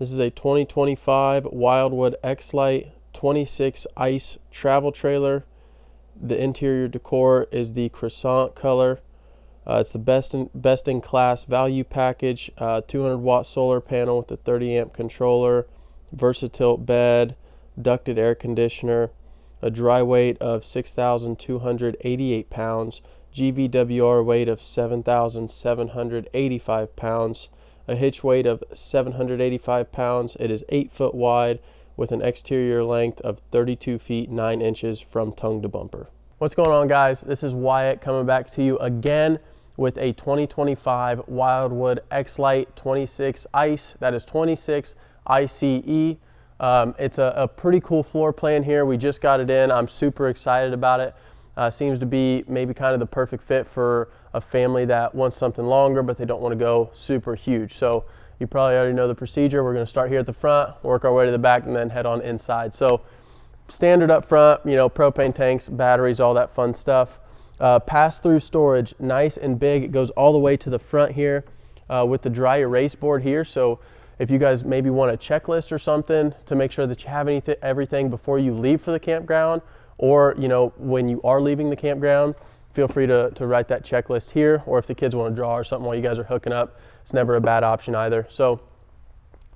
This is a 2025 Wildwood XLite 26ICE travel trailer. The interior decor is the croissant color. It's the best in class value package. 200 watt solar panel with a 30 amp controller, versatile bed, ducted air conditioner, a dry weight of 6,288 pounds, GVWR weight of 7,785 pounds, a hitch weight of 785 pounds. It is 8 foot wide with an exterior length of 32 feet 9 inches from tongue to bumper. What's going on, guys? This is Wyatt coming back to you again with a 2025 Wildwood XLite 26ICE. That is 26ICE. It's a pretty cool floor plan here. We just got it in. I'm super excited about it. Seems to be maybe kind of the perfect fit for a family that wants something longer, but they don't want to go super huge. So you probably already know the procedure. We're going to start here at the front, work our way to the back, and then head on inside. So standard up front, you know, propane tanks, batteries, all that fun stuff. Pass-through storage, nice and big. It goes all the way to the front here with the dry erase board here. So if you guys maybe want a checklist or something to make sure that you have everything before you leave for the campground, or you know, when you are leaving the campground, feel free to write that checklist here. Or if the kids want to draw or something while you guys are hooking up, it's never a bad option either. So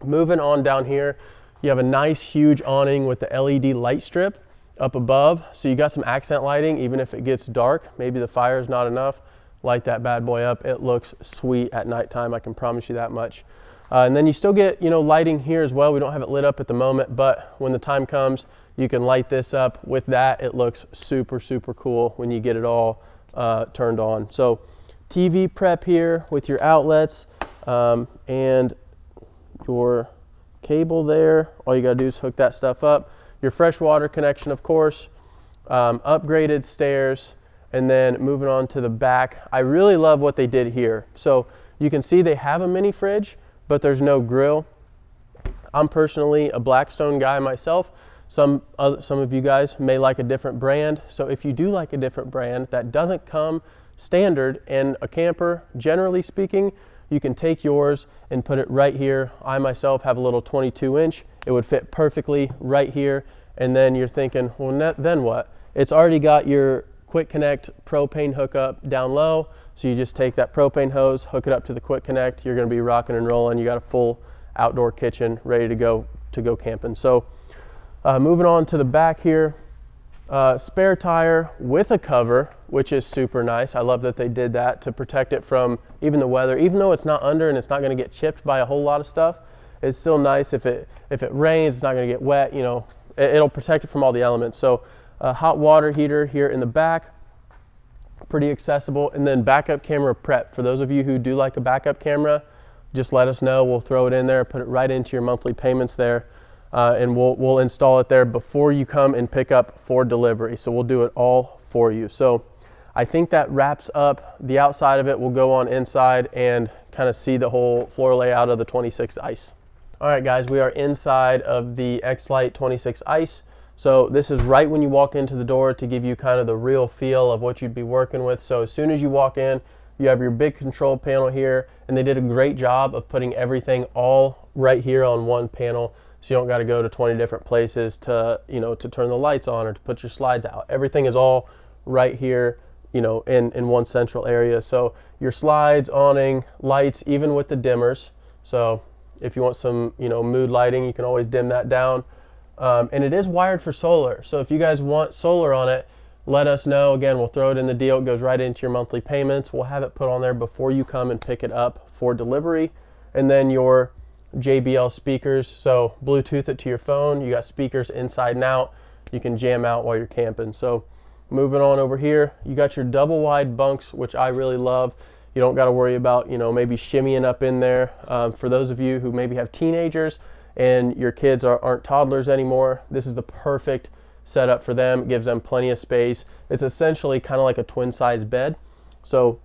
moving on down here, you have a nice huge awning with the LED light strip up above. So you got some accent lighting, even if it gets dark. Maybe the fire is not enough. Light that bad boy up. It looks sweet at nighttime, I can promise you that much. And then you still get, you know, lighting here as well. We don't have it lit up at the moment, but when the time comes, you can light this up with that. It looks super, super cool when you get it all turned on. So TV prep here with your outlets and your cable there. All you gotta do is hook that stuff up. Your freshwater connection, of course, upgraded stairs, and then moving on to the back. I really love what they did here. So you can see they have a mini fridge, but there's no grill. I'm personally a Blackstone guy myself. Some of you guys may like a different brand. So if you do like a different brand that doesn't come standard in a camper, generally speaking, you can take yours and put it right here. I myself have a little 22 inch. It would fit perfectly right here. And then you're thinking, well, then what? It's already got your quick connect propane hookup down low. So you just take that propane hose, hook it up to the quick connect. You're gonna be rocking and rolling. You got a full outdoor kitchen ready to go camping. So moving on to the back here, spare tire with a cover, which is super nice. I love that they did that to protect it from even the weather. Even though it's not under and it's not gonna get chipped by a whole lot of stuff, it's still nice. If it rains, it's not gonna get wet, you know, it'll protect it from all the elements. So hot water heater here in the back, pretty accessible. And then backup camera prep. For those of you who do like a backup camera, just let us know. We'll throw it in there, put it right into your monthly payments there. And we'll install it there before you come and pick up for delivery. So we'll do it all for you. So I think that wraps up the outside of it. We'll go on inside and kind of see the whole floor layout of the 26ICE. All right, guys, we are inside of the XLite 26ICE. So this is right when you walk into the door to give you kind of the real feel of what you'd be working with. So as soon as you walk in, you have your big control panel here, and they did a great job of putting everything all right here on one panel. So you don't got to go to 20 different places to, you know, to turn the lights on or to put your slides out. Everything is all right here, you know, in one central area. So your slides, awning, lights, even with the dimmers. So if you want some, you know, mood lighting, you can always dim that down. And it is wired for solar. So if you guys want solar on it, let us know. Again, we'll throw it in the deal. It goes right into your monthly payments. We'll have it put on there before you come and pick it up for delivery. And then your JBL speakers, so Bluetooth it to your phone. You got speakers inside and out. You can jam out while you're camping. So moving on over here, you got your double wide bunks, which I really love. You don't got to worry about, you know, maybe shimmying up in there. For those of you who maybe have teenagers and your kids aren't toddlers anymore, this is the perfect setup for them. It gives them plenty of space. It's essentially kind of like a twin size bed. So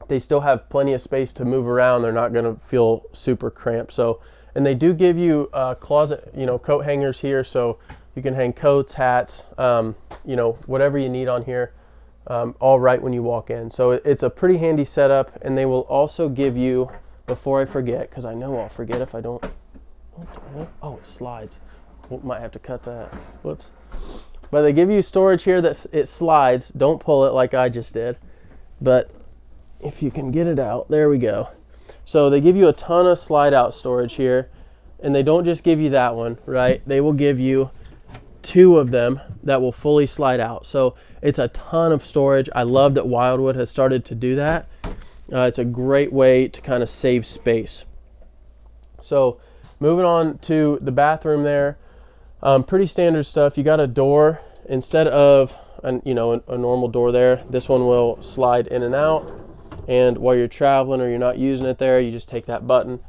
they still have plenty of space to move around. They're not going to feel super cramped. So, and they do give you closet, you know, coat hangers here. So you can hang coats, hats, you know, whatever you need on here, all right when you walk in. So it's a pretty handy setup. And they will also give you, before I forget, because I know I'll forget if I don't, Oh, it slides. We might have to cut that. Whoops. But they give you storage here that it slides. Don't pull it like I just did. But if you can get it out, there we go. So they give you a ton of slide out storage here. And they don't just give you that one, right? They will give you 2 of them that will fully slide out. So it's a ton of storage. I love that Wildwood has started to do that. It's a great way to kind of save space. So moving on to the bathroom there, pretty standard stuff. You got a door instead of a normal door there. This one will slide in and out. And while you're traveling or you're not using it there, you just take that button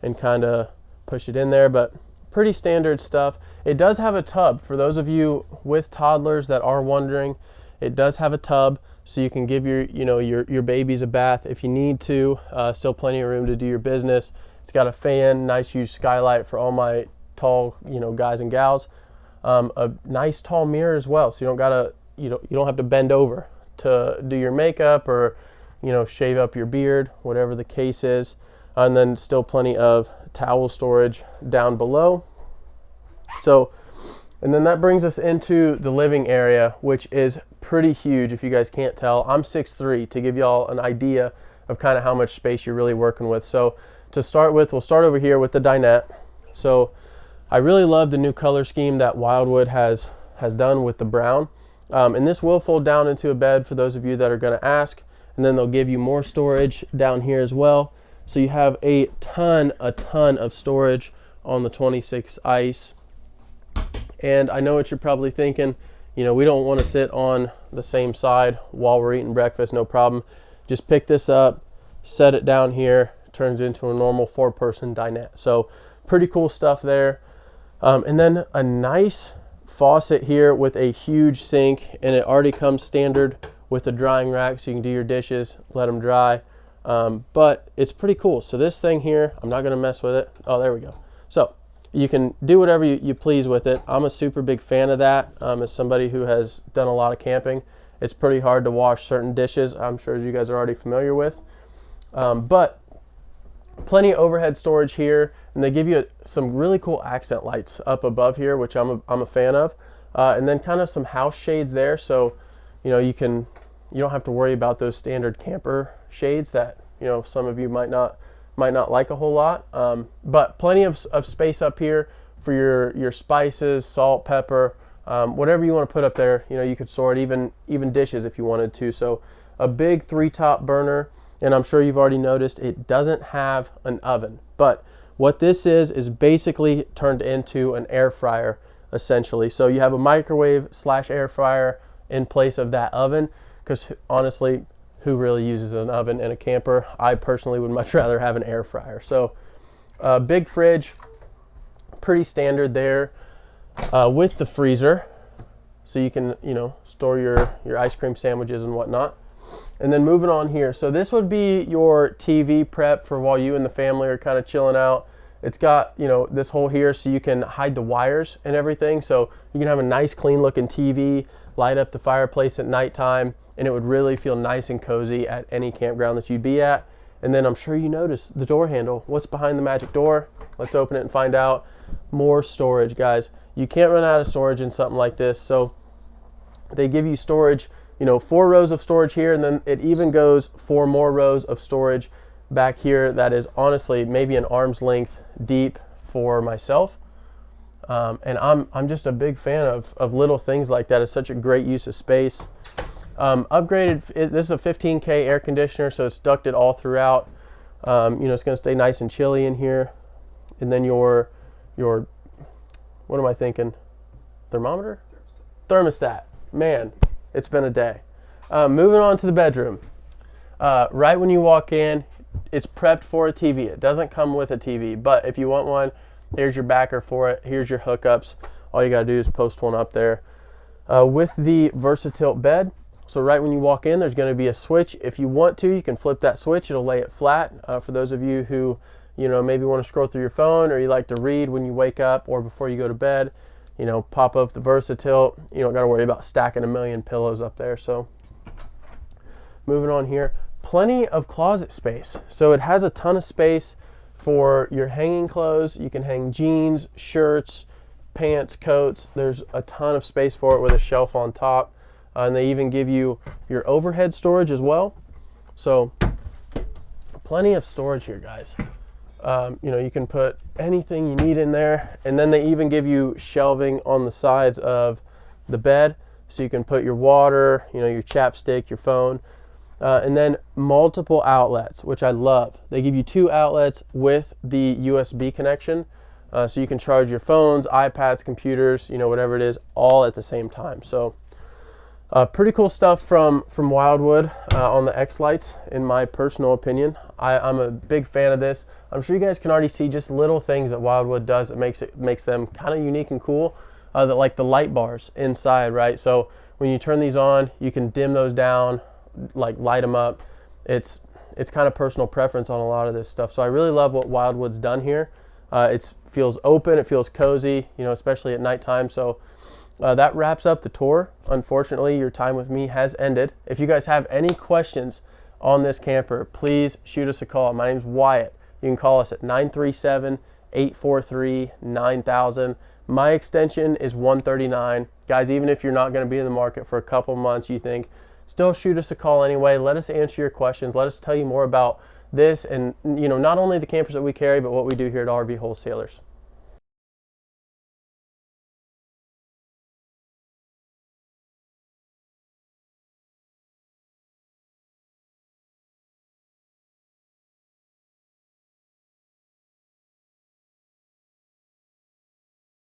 and kind of push it in there. But pretty standard stuff. It does have a tub. For those of you with toddlers that are wondering, it does have a tub, so you can give your babies a bath if you need to. Still plenty of room to do your business. It's got a fan, nice huge skylight for all my tall guys and gals. A nice tall mirror as well, so you don't have to bend over to do your makeup or shave up your beard, whatever the case is. And then still plenty of towel storage down below. So, and then that brings us into the living area, which is pretty huge. If you guys can't tell, I'm 6'3", to give y'all an idea of kind of how much space you're really working with. So to start with, we'll start over here with the dinette. So I really love the new color scheme that Wildwood has done with the brown. And this will fold down into a bed for those of you that are going to ask. And then they'll give you more storage down here as well. So you have a ton of storage on the 26ICE. And I know what you're probably thinking, we don't want to sit on the same side while we're eating breakfast, no problem. Just pick this up, set it down here, turns into a normal 4-person dinette. So pretty cool stuff there. And then a nice faucet here with a huge sink, and it already comes standard with a drying rack, so you can do your dishes, let them dry. But it's pretty cool. So this thing here, I'm not going to mess with it. Oh, there we go. So you can do whatever you please with it. I'm a super big fan of that. As somebody who has done a lot of camping, it's pretty hard to wash certain dishes, I'm sure you guys are already familiar with. But plenty of overhead storage here, and they give you some really cool accent lights up above here, which I'm a fan of. And then kind of some house shades there, so you don't have to worry about those standard camper shades that some of you might not like a whole lot. But plenty of space up here for your spices, salt, pepper, whatever you want to put up there. You could store it, even dishes if you wanted to. So a big 3-top burner, and I'm sure you've already noticed it doesn't have an oven. But what this is basically turned into an air fryer essentially. So you have a microwave / air fryer in place of that oven, because honestly, who really uses an oven in a camper? I personally would much rather have an air fryer. So big fridge, pretty standard there, with the freezer, so you can store your ice cream sandwiches and whatnot. And then moving on here, so this would be your TV prep for while you and the family are kind of chilling out. It's got this hole here so you can hide the wires and everything, so you can have a nice clean looking TV, light up the fireplace at nighttime, and it would really feel nice and cozy at any campground that you'd be at. And then I'm sure you noticed the door handle. What's behind the magic door? Let's open it and find out. More storage, guys. You can't run out of storage in something like this. So they give you storage, 4 rows of storage here, and then it even goes 4 more rows of storage back here that is honestly maybe an arm's length deep for myself. And I'm just a big fan of little things like that. It's such a great use of space. Upgraded, this is a 15K air conditioner, so it's ducted all throughout. It's going to stay nice and chilly in here. And then your what am I thinking? Thermometer? Thermostat. Man, it's been a day. Moving on to the bedroom. Right when you walk in, it's prepped for a TV. It doesn't come with a TV, but if you want one, here's your backer for it. Here's your hookups. All you got to do is post one up there. With the Versatilt bed, so right when you walk in, there's going to be a switch. If you want to, you can flip that switch. It'll lay it flat. For those of you who, maybe want to scroll through your phone, or you like to read when you wake up or before you go to bed, pop up the Versatilt. You don't got to worry about stacking a million pillows up there. So moving on here, plenty of closet space. So it has a ton of space For your hanging clothes, you can hang jeans, shirts, pants, coats. There's a ton of space for it with a shelf on top. And they even give you your overhead storage as well. So plenty of storage here, guys. You know, you can put anything you need in there. And then they even give you shelving on the sides of the bed. So you can put your water, you know, your chapstick, your phone. And then multiple outlets, which I love. They give you 2 outlets with the USB connection. So you can charge your phones, iPads, computers, you know, whatever it is, all at the same time. So pretty cool stuff from Wildwood on the XLites, in my personal opinion. I'm a big fan of this. I'm sure you guys can already see just little things that Wildwood does that makes them kind of unique and cool. That, like the light bars inside, right? So when you turn these on, you can dim those down, like light them up. It's kind of personal preference on a lot of this stuff. So I really love what Wildwood's done here. It feels open, it feels cozy, you know, especially at nighttime. So that wraps up the tour. Unfortunately, your time with me has ended. If you guys have any questions on this camper, please shoot us a call. My name's Wyatt. You can call us at 937-843-9000. My extension is 139. Guys, even if you're not going to be in the market for a couple months, you think, still shoot us a call anyway. Let us answer your questions. Let us tell you more about this and, you know, not only the campers that we carry, but what we do here at RV Wholesalers.